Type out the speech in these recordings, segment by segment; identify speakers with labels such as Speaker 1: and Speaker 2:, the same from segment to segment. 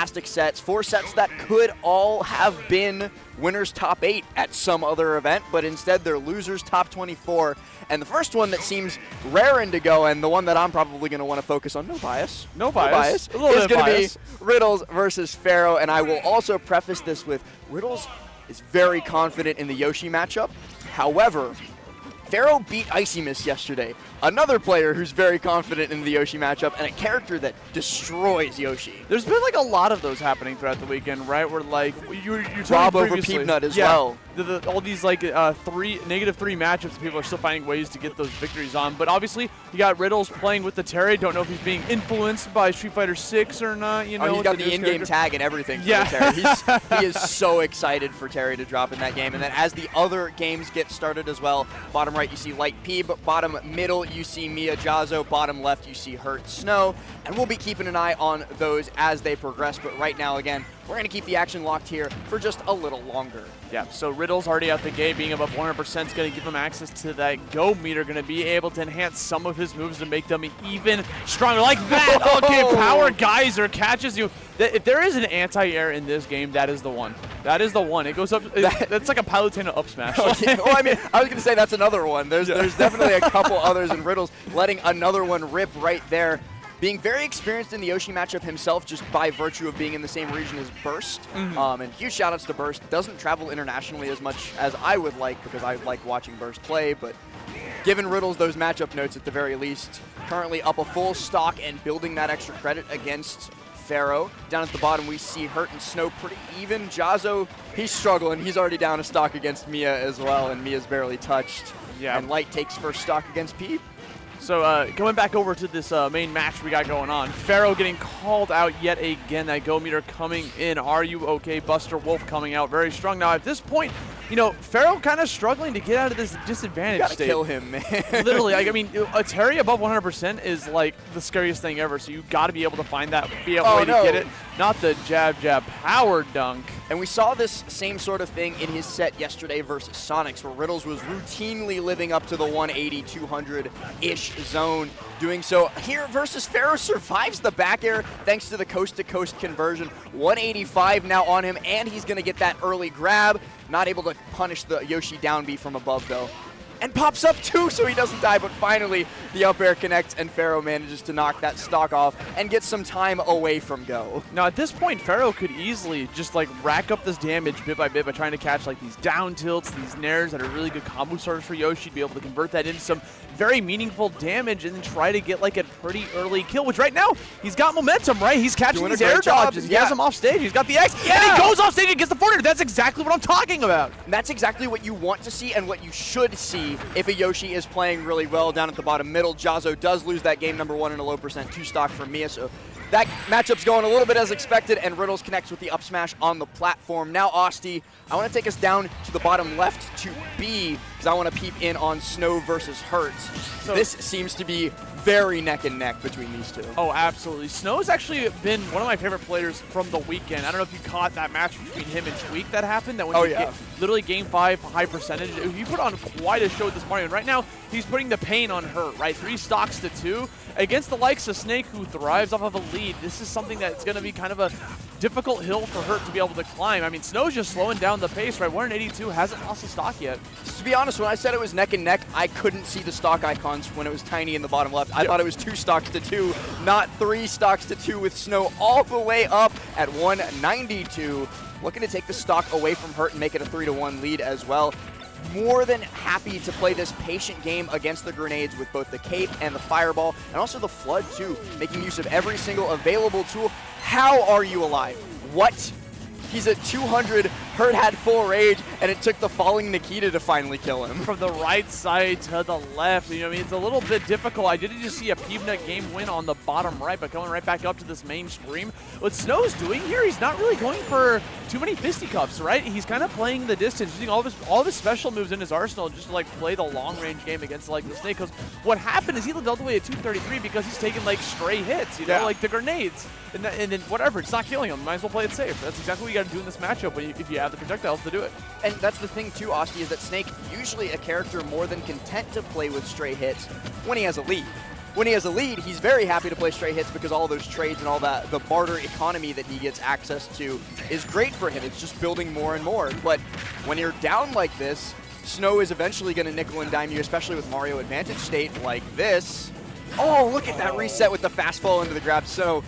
Speaker 1: fantastic sets, 4 sets that could all have been winners top 8 at some other event, but instead they're losers top 24. And the first one that seems raring to go, and the one that I'm probably going to want to focus on, no bias,
Speaker 2: a little
Speaker 1: is
Speaker 2: bit
Speaker 1: going to be
Speaker 2: bias.
Speaker 1: Riddles versus Pharaoh. And I will also preface this with Riddles is very confident in the Yoshi matchup. However, Pharaoh beat Icy Mist yesterday, another player who's very confident in the Yoshi matchup and a character that destroys Yoshi.
Speaker 2: There's been like a lot of those happening throughout the weekend, right? Where like you're
Speaker 1: Rob
Speaker 2: telling
Speaker 1: over
Speaker 2: previously,
Speaker 1: Peepnut as well.
Speaker 2: All these like -3 matchups, people are still finding ways to get those victories on. But obviously, you got Riddles playing with the Terry. Don't know if he's being influenced by Street Fighter 6 or not. You know,
Speaker 1: he's got the in-game tag and everything for
Speaker 2: Yeah.
Speaker 1: the Terry. He is so excited for Terry to drop in that game. And then as the other games get started as well, bottom right you see Light P, but bottom middle you see Mia Jazo, bottom left you see Hurt Snow. And we'll be keeping an eye on those as they progress. But right now, again, we're going to keep the action locked here for just a little longer.
Speaker 2: Yeah, so Riddles already out the gate, being above 100% is going to give him access to that go meter, going to be able to enhance some of his moves to make them even stronger. Like that! Okay, Power Geyser catches you. If there is an anti-air in this game, that is the one. That is the one. It goes up. That's like a Palutena up smash.
Speaker 1: Okay. Well, I mean, I was going to say that's another one. There's definitely a couple others in Riddles, letting another one rip right there. Being very experienced in the Yoshi matchup himself just by virtue of being in the same region as Burst. And huge shout-outs to Burst. Doesn't travel internationally as much as I would like because I like watching Burst play, but giving Riddles those matchup notes at the very least. Currently up a full stock and building that extra credit against Pharaoh. Down at the bottom we see Hurt and Snow pretty even. Jazo, he's struggling. He's already down a stock against Mia as well, and Mia's barely touched.
Speaker 2: Yeah.
Speaker 1: And Light takes first stock against Pete.
Speaker 2: So going back over to this main match we got going on, Pharaoh getting called out yet again. That go meter coming in. Are you okay? Buster Wolf coming out very strong. Now at this point, you know, Pharaoh kind of struggling to get out of this disadvantage
Speaker 1: You gotta
Speaker 2: state.
Speaker 1: kill him, man.
Speaker 2: Literally, I mean, a Terry above 100% is like the scariest thing ever. So you got to be able to find that, be able to get it. Not the jab power dunk.
Speaker 1: And we saw this same sort of thing in his set yesterday versus Sonics, where Riddles was routinely living up to the 180, 200-ish zone. Doing so here versus Pharaoh survives the back air thanks to the coast-to-coast conversion. 185 now on him, and he's going to get that early grab. Not able to punish the Yoshi down B from above, though. And pops up too, so he doesn't die, but finally the up air connects and Pharaoh manages to knock that stock off and get some time away from go.
Speaker 2: Now at this point, Pharaoh could easily just like rack up this damage bit by bit by trying to catch like these down tilts, these nairs that are really good combo starters for Yoshi, to be able to convert that into some very meaningful damage and then try to get like a pretty early kill, which right now he's got momentum, right? He's catching these air dodges. He has him off stage. He's got the X, and he goes off stage and gets the forward. That's exactly what I'm talking about.
Speaker 1: And that's exactly what you want to see and what you should see if a Yoshi is playing really well. Down at the bottom middle, Jazo does lose that game number 1 in a low percent 2 stock from Mia, so that matchup's going a little bit as expected, and Riddles connects with the up smash on the platform. Now, Asti, I want to take us down to the bottom left to B, because I want to peep in on Snow versus Hurts. So this seems to be very neck and neck between these two.
Speaker 2: Oh, absolutely. Snow's actually been one of my favorite players from the weekend. I don't know if you caught that match between him and Tweak that happened. That when literally game 5 high percentage. He put on quite a show this morning. And right now, he's putting the pain on Hurt, right? 3 stocks to 2. Against the likes of Snake, who thrives off of a lead, this is something that's going to be kind of a difficult hill for Hurt to be able to climb. I mean, Snow's just slowing down the pace, right? 182 hasn't lost a stock yet.
Speaker 1: To be honest, when I said it was neck and neck, I couldn't see the stock icons when it was tiny in the bottom left. I thought it was 2 stocks to 2, not 3 stocks to 2, with Snow all the way up at 192. Looking to take the stock away from Hurt and make it a 3-1 lead as well. More than happy to play this patient game against the grenades with both the cape and the fireball, and also the flood too, making use of every single available tool. How are you alive? What? He's at 200, Hurt had full rage, and it took the falling Nikita to finally kill him.
Speaker 2: From the right side to the left, you know, I mean, it's a little bit difficult. I did just see a Peanut game win on the bottom right, but going right back up to this main stream. What Snow's doing here, he's not really going for too many fisticuffs, right? He's kind of playing the distance, using all of his special moves in his arsenal just to like play the long range game against like the Snake. Because what happened is he lived all the way at 233 because he's taking like stray hits, you know, like the grenades. And then whatever, it's not killing him. Might as well play it safe. That's exactly what you got to do in this matchup if you have the projectiles to do it.
Speaker 1: And that's the thing too, Asti, is that Snake, usually a character more than content to play with stray hits when he has a lead. when he has a lead, he's very happy to play straight hits because all those trades and all that, the barter economy that he gets access to is great for him. It's just building more and more. But when you're down like this, Snow is eventually going to nickel and dime you, especially with Mario Advantage State like this. Oh, look at that reset with the fast fall into the grab. So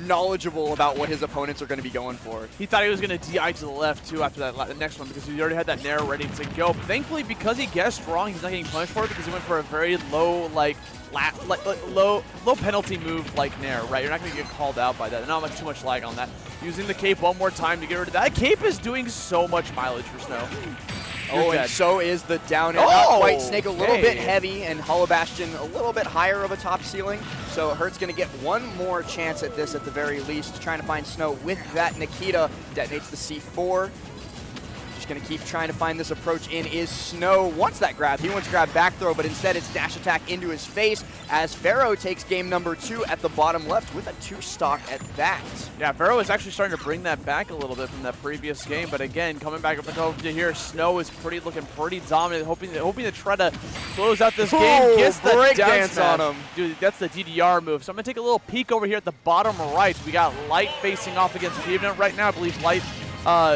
Speaker 1: knowledgeable about what his opponents are going to be going for.
Speaker 2: He thought he was going to DI to the left, too, after that the next one because he already had that nair ready to go. But thankfully, because he guessed wrong, he's not getting punished for it because he went for a very low, low penalty move like nair, right? You're not going to get called out by that. Not too much lag on that. Using the cape one more time to get rid of that. That cape is doing so much mileage for Snow.
Speaker 1: Oh, and so is the down air. Not quite. Snake a little bit heavy, and Hollow Bastion a little bit higher of a top ceiling. So Hurt's going to get one more chance at this at the very least, trying to find Snow with that Nikita. Detonates the C4. Just going to keep trying to find this approach in is Snow. Wants that grab. He wants grab back throw, but instead it's dash attack into his face as Pharaoh takes game number 2 at the bottom left with a 2-stock at that.
Speaker 2: Yeah, Pharaoh is actually starting to bring that back a little bit from that previous game, but again, coming back up over to here, Snow is looking pretty dominant, hoping to try to close out this game. Gets the
Speaker 1: break
Speaker 2: down
Speaker 1: dance
Speaker 2: smash.
Speaker 1: on him.
Speaker 2: Dude, that's the DDR move. So I'm going to take a little peek over here at the bottom right. We got Light facing off against Peanut right now. I believe Light,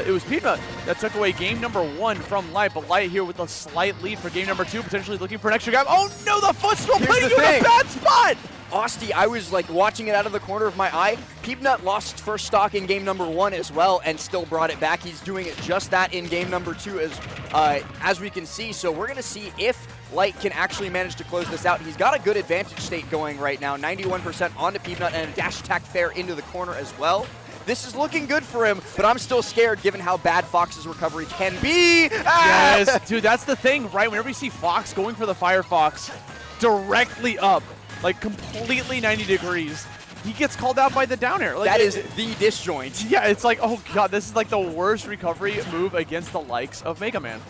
Speaker 2: it was Peanut that took away game number 1 from Light, but Light here with a slight lead for game number 2, potentially looking for an extra grab. Oh no, the footstool putting you in a bad spot!
Speaker 1: Austie, I was like watching it out of the corner of my eye. Peanut lost first stock in game number 1 as well and still brought it back. He's doing it just that in game number 2 as we can see. So we're going to see if Light can actually manage to close this out. He's got a good advantage state going right now. 91% onto Peanut and a dash attack fair into the corner as well. This is looking good for him, but I'm still scared given how bad Fox's recovery can be.
Speaker 2: Yes, dude, that's the thing, right? Whenever you see Fox going for the Firefox directly up, like completely 90 degrees, he gets called out by the down air. Like,
Speaker 1: that is the disjoint.
Speaker 2: Yeah, it's like, oh god, this is like the worst recovery move against the likes of Mega Man.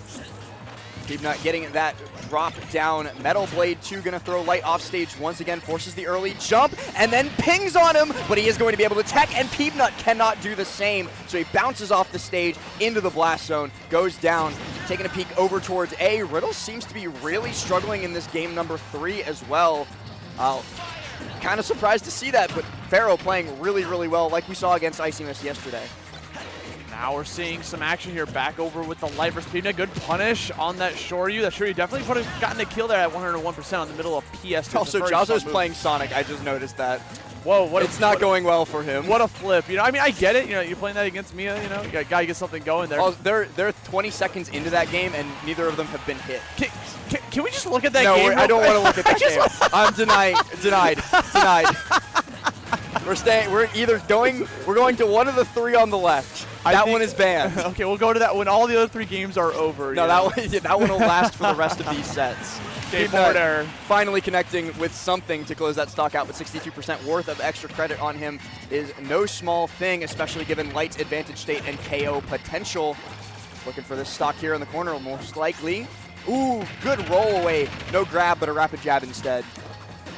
Speaker 1: Peanut getting that drop down. Metal Blade 2 going to throw Light off stage once again, forces the early jump, and then pings on him, but he is going to be able to tech, and Peanut cannot do the same. So he bounces off the stage into the blast zone, goes down, taking a peek over towards A. Riddles seems to be really struggling in this game number 3 as well. Kind of surprised to see that, but Pharaoh playing really, really well like we saw against Icy Mist yesterday.
Speaker 2: Now we're seeing some action here back over with the Light versus Peanut. Good punish on that Shoryu. That Shoryu definitely would have gotten a kill there at 101% on the middle of PS2.
Speaker 1: Also, Jazo's playing Sonic. I just noticed that.
Speaker 2: Whoa,
Speaker 1: it's not going well for him.
Speaker 2: What a flip. You know, I mean, I get it. You know, you're playing that against Mia, you know, you gotta get something going there.
Speaker 1: Oh, they're 20 seconds into that game, and neither of them have been hit.
Speaker 2: Can we just look at that game?
Speaker 1: No, I don't want to look at that game. I'm denied. We're going to one of the 3 on the left. That one is banned.
Speaker 2: Okay, we'll go to that when all the other 3 games are over.
Speaker 1: No, that one will last for the rest of these sets.
Speaker 2: Okay, forward error.
Speaker 1: Finally connecting with something to close that stock out, with 62% worth of extra credit on him is no small thing, especially given Light's advantage state and KO potential. Looking for this stock here in the corner, most likely. Ooh, good roll away. No grab, but a rapid jab instead.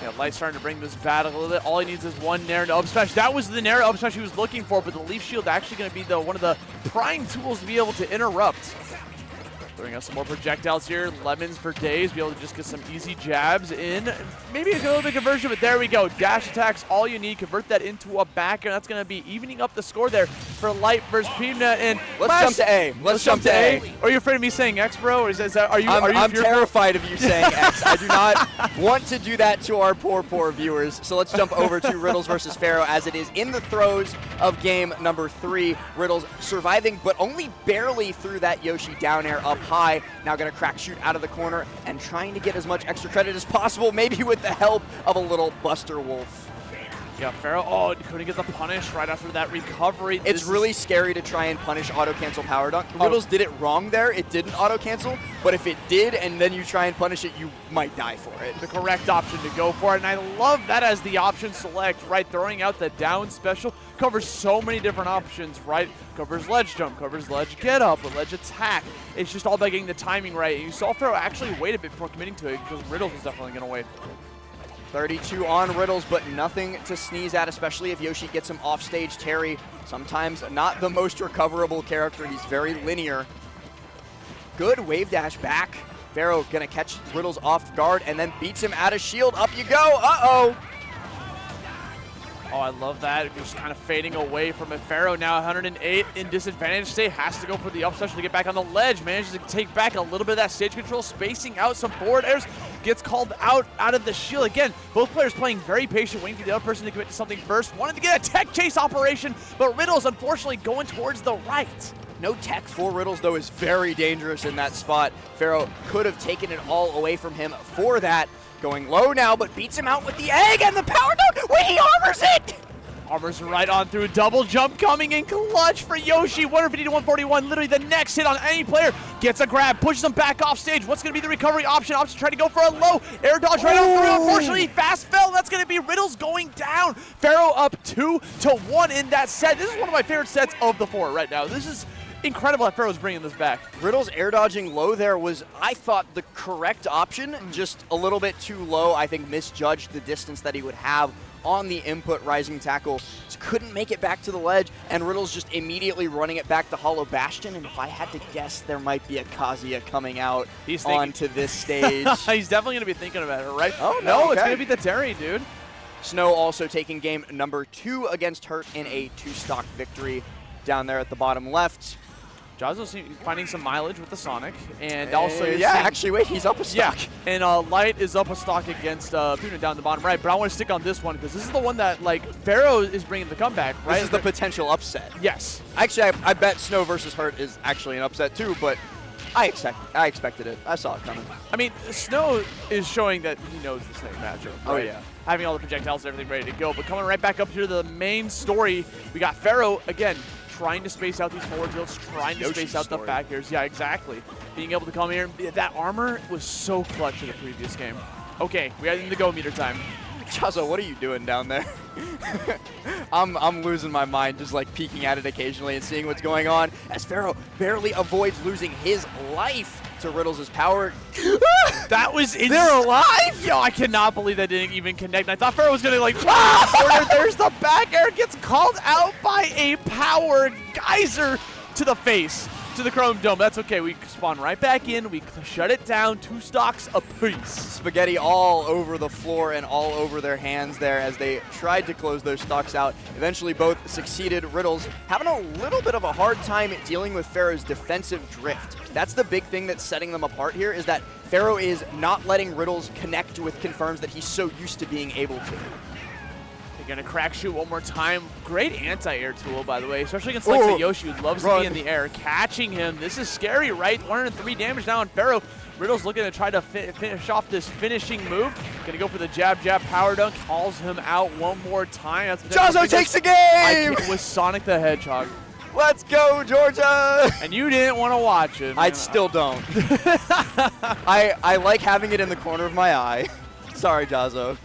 Speaker 2: Yeah, Light's starting to bring this back a little bit. All he needs is one Nair to up smash. That was the Nair up smash he was looking for, but the Leaf Shield actually going to be one of the prime tools to be able to interrupt. Throwing us some more projectiles here. Lemons for days. Be able to just get some easy jabs in. Maybe a little bit of conversion, but there we go. Dash attacks, all you need. Convert that into a back, and that's going to be evening up the score there for Light versus Peanut. And
Speaker 1: let's jump to A. Let's jump to A.
Speaker 2: Are you afraid of me saying X, bro? Or
Speaker 1: I'm terrified of you saying X. I do not want to do that to our poor viewers. So let's jump over to Riddles versus Pharaoh, as it is in the throes of game number 3. Riddles surviving, but only barely through that Yoshi down air up high. Now going to crack shoot out of the corner and trying to get as much extra credit as possible, maybe with the help of a little Buster Wolf.
Speaker 2: Yeah, Pharaoh, couldn't get the punish right after that recovery.
Speaker 1: It's really scary to try and punish auto-cancel power dunk. Riddles did it wrong there. It didn't auto-cancel, but if it did and then you try and punish it, you might die for it.
Speaker 2: The correct option to go for it, and I love that as the option select, right? Throwing out the down special covers so many different options, right? Covers ledge jump, covers ledge get up, or ledge attack. It's just all about getting the timing right. You saw Pharaoh actually wait a bit before committing to it, because Riddles was definitely going to wait.
Speaker 1: 32 on Riddles, but nothing to sneeze at, especially if Yoshi gets him off stage. Terry, sometimes not the most recoverable character. He's very linear. Good wave dash back Pharaoh gonna catch Riddles off guard and then beats him out of shield. Up you go. Uh-oh.
Speaker 2: Oh, I love that. Just kind of fading away from it. Pharaoh now 108 in disadvantage state. Has to go for the up special to get back on the ledge. Manages to take back a little bit of that stage control, spacing out some forward airs. Gets called out of the shield. Again, both players playing very patient, waiting for the other person to commit to something first. Wanted to get a tech chase operation, but Riddles unfortunately going towards the right.
Speaker 1: No tech for Riddles, though, is very dangerous in that spot. Pharaoh could have taken it all away from him for that. Going low now, but beats him out with the egg and the power dunk. Wait, he armors it!
Speaker 2: Armors right on through. Double jump coming in clutch for Yoshi. 150 to 141. Literally the next hit on any player. Gets a grab, pushes him back off stage. What's going to be the recovery option? Option trying to go for a low air dodge right on through. Unfortunately, fast fell. That's going to be Riddles going down. Pharaoh up 2-1 in that set. This is one of my favorite sets of the 4 right now. This is incredible that Pharaoh's bringing this back.
Speaker 1: Riddles air dodging low there was, I thought, the correct option. Just a little bit too low. I think misjudged the distance that he would have on the input rising tackle. Just couldn't make it back to the ledge, and Riddles just immediately running it back to Hollow Bastion. And if I had to guess, there might be a Kazuya coming out onto this stage.
Speaker 2: He's definitely going to be thinking about it, right?
Speaker 1: Oh, no, okay.
Speaker 2: It's going to be the Terry, dude.
Speaker 1: Snow also taking game number 2 against Hurt in a 2-stock victory down there at the bottom left.
Speaker 2: Jazzo's finding some mileage with the Sonic, and also
Speaker 1: actually, wait, he's up a stock.
Speaker 2: Yeah, and Light is up a stock against Puna down the bottom right, but I want to stick on this one because this is the one that, like, Pharaoh is bringing the comeback, right?
Speaker 1: This is the potential upset.
Speaker 2: Yes.
Speaker 1: Actually, I bet Snow versus Hurt is actually an upset too, but I expected it. I saw it coming.
Speaker 2: I mean, Snow is showing that he knows this next matchup, right?
Speaker 1: Oh, yeah.
Speaker 2: Having all the projectiles and everything ready to go, but coming right back up here to the main story, we got Pharaoh, again, trying to space out these forward tilts, trying to space out the back airs. Yeah, exactly. Being able to come here. That armor was so clutch in the previous game. Okay, we had the go meter time.
Speaker 1: Jazzo, what are you doing down there? I'm losing my mind, just like peeking at it occasionally and seeing what's going on as Pharaoh barely avoids losing his life to Riddles' power.
Speaker 2: That was insane.
Speaker 1: They're alive?
Speaker 2: Yo, I cannot believe that didn't even connect. I thought Pharaoh was gonna like There's the back air, gets called out by a power geyser to the face, to the Chrome Dome. That's okay, we spawn right back in, we shut it down, 2 stocks apiece.
Speaker 1: Spaghetti all over the floor and all over their hands there as they tried to close those stocks out. Eventually both succeeded. Riddles having a little bit of a hard time dealing with Pharaoh's defensive drift. That's the big thing that's setting them apart here, is that Pharaoh is not letting Riddles connect with confirms that he's so used to being able to.
Speaker 2: Gonna crack shoot one more time. Great anti-air tool, by the way, especially against like the Yoshi, who loves to be in the air. Catching him. This is scary, right? 103 damage now on Pharaoh. Riddles looking to try to finish off this finishing move. Gonna go for the jab power dunk. Calls him out one more time.
Speaker 1: Jazzo takes the game!
Speaker 2: With Sonic the Hedgehog.
Speaker 1: Let's go, Georgia!
Speaker 2: And you didn't want to watch it.
Speaker 1: I still don't. I like having it in the corner of my eye. Sorry, Jazzo.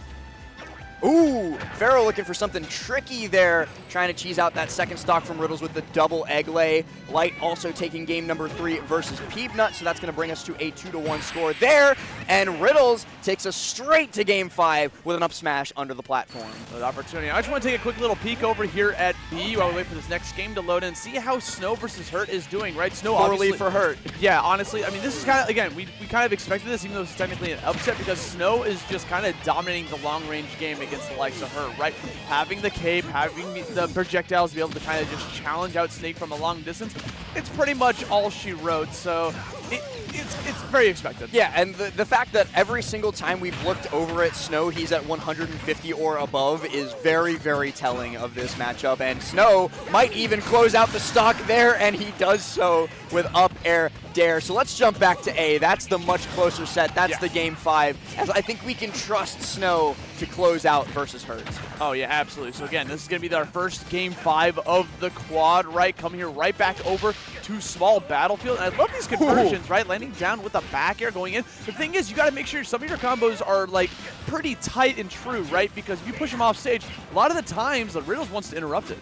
Speaker 1: Ooh, Pharaoh looking for something tricky there, trying to cheese out that second stock from Riddles with the double egg lay. Light also taking game number 3 versus Peanut, so that's going to bring us to a 2-1 score there. And Riddles takes us straight to game 5 with an up smash under the platform.
Speaker 2: Good opportunity. I just want to take a quick little peek over here at B while we wait for this next game to load in and see how Snow versus Hurt is doing, right? Snow
Speaker 1: poorly for Hurt.
Speaker 2: Yeah, honestly, I mean, this is kind of, again, we kind of expected this, even though it's technically an upset, because Snow is just kind of dominating the long-range game against the likes of Hurt, right? Having the cape, having the projectiles to be able to kind of just challenge out Snake from a long distance, it's pretty much all she wrote, so it's very expected.
Speaker 1: Yeah, and the fact that every single time we've looked over at Snow, he's at 150 or above is very, very telling of this matchup, and Snow might even close out the stock there, and he does so with up air dare. So let's jump back to A. That's the much closer set. That's the game 5, as I think we can trust Snow to close out versus Hurt.
Speaker 2: Oh, yeah, absolutely. So, again, this is going to be our first game 5 of the quad, right? Come here right back over to small battlefield. And I love these conversions, right? Landing down with a back air going in. The thing is, you got to make sure some of your combos are, like, pretty tight and true, right? Because if you push them off stage, a lot of the times, the Riddles wants to interrupt it.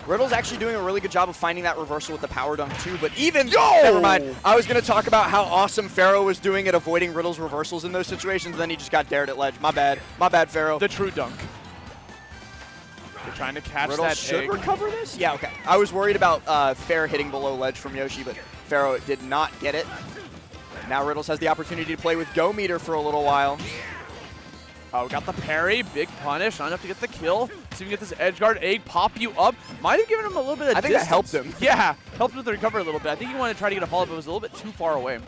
Speaker 1: Riddle's actually doing a really good job of finding that reversal with the power dunk too, but even never mind. I was going to talk about how awesome Pharaoh was doing at avoiding Riddle's reversals in those situations, then he just got dared at ledge. My bad, Pharaoh.
Speaker 2: The true dunk. They're trying to catch
Speaker 1: Riddle
Speaker 2: that
Speaker 1: should
Speaker 2: egg.
Speaker 1: recover this? Yeah, okay. I was worried about Fair hitting below ledge from Yoshi, but Pharaoh did not get it. Now Riddles has the opportunity to play with Go Meter for a little while.
Speaker 2: Oh, got the parry, big punish, not enough to get the kill. See if we can get this edge guard, egg, pop you up. Might have given him a little bit of
Speaker 1: I think that helped him.
Speaker 2: Yeah, helped with the recovery a little bit. I think he wanted to try to get a follow-up, but it was a little bit too far away.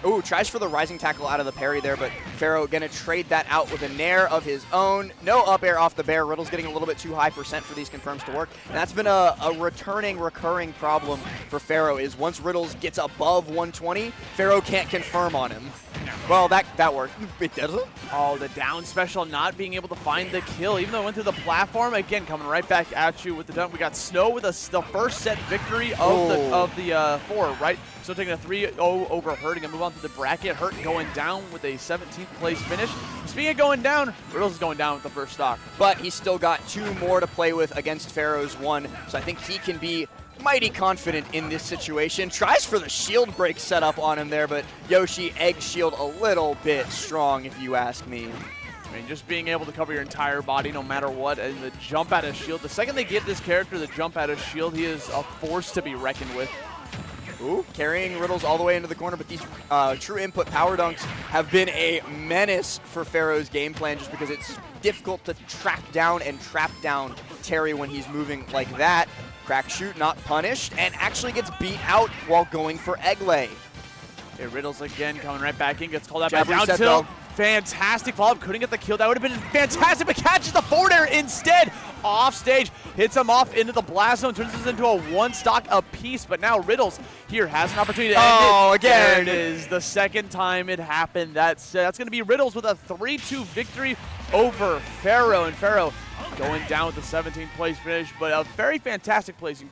Speaker 1: Ooh, tries for the rising tackle out of the parry there, but Pharaoh gonna trade that out with a nair of his own. No up air off the bear. Riddles getting a little bit too high percent for these confirms to work. And that's been a recurring problem for Pharaoh is once Riddles gets above 120, Pharaoh can't confirm on him. Well, that worked. It doesn't?
Speaker 2: Oh, the down special not being able to find the kill, even though it went through the platform. Again, coming right back at you with the dunk. We got Snow with the first set victory of the 4, right? So taking a 3-0 over Hurt. Gonna move on to the bracket. Hurt going down with a 17th place finish. Speaking of going down, Riddles is going down with the first stock.
Speaker 1: But he's still got 2 more to play with against Pharaoh's 1, so I think he can be mighty confident in this situation. Tries for the shield break setup on him there, but Yoshi egg shield a little bit strong if you ask me.
Speaker 2: I mean, just being able to cover your entire body no matter what, and the jump out of shield. The second they give this character the jump out of shield, he is a force to be reckoned with.
Speaker 1: Ooh, carrying Riddles all the way into the corner, but these true input power dunks have been a menace for Pharaoh's game plan just because it's difficult to track down and trap down Terry when he's moving like that. Crack shoot, not punished, and actually gets beat out while going for egg lay.
Speaker 2: Okay, Riddles again coming right back in, gets called out by
Speaker 1: Jab
Speaker 2: down
Speaker 1: reset,
Speaker 2: tilt.
Speaker 1: though.
Speaker 2: Fantastic follow-up, couldn't get the kill. That would have been fantastic, but catches the forward air instead. Off stage, hits him off into the blast zone, turns this into a 1 stock apiece, but now Riddles here has an opportunity to end it.
Speaker 1: Oh, again.
Speaker 2: There it is, the second time it happened. That's going to be Riddles with a 3-2 victory over Pharaoh, and Pharaoh going down with the 17th place finish, but a very fantastic placing.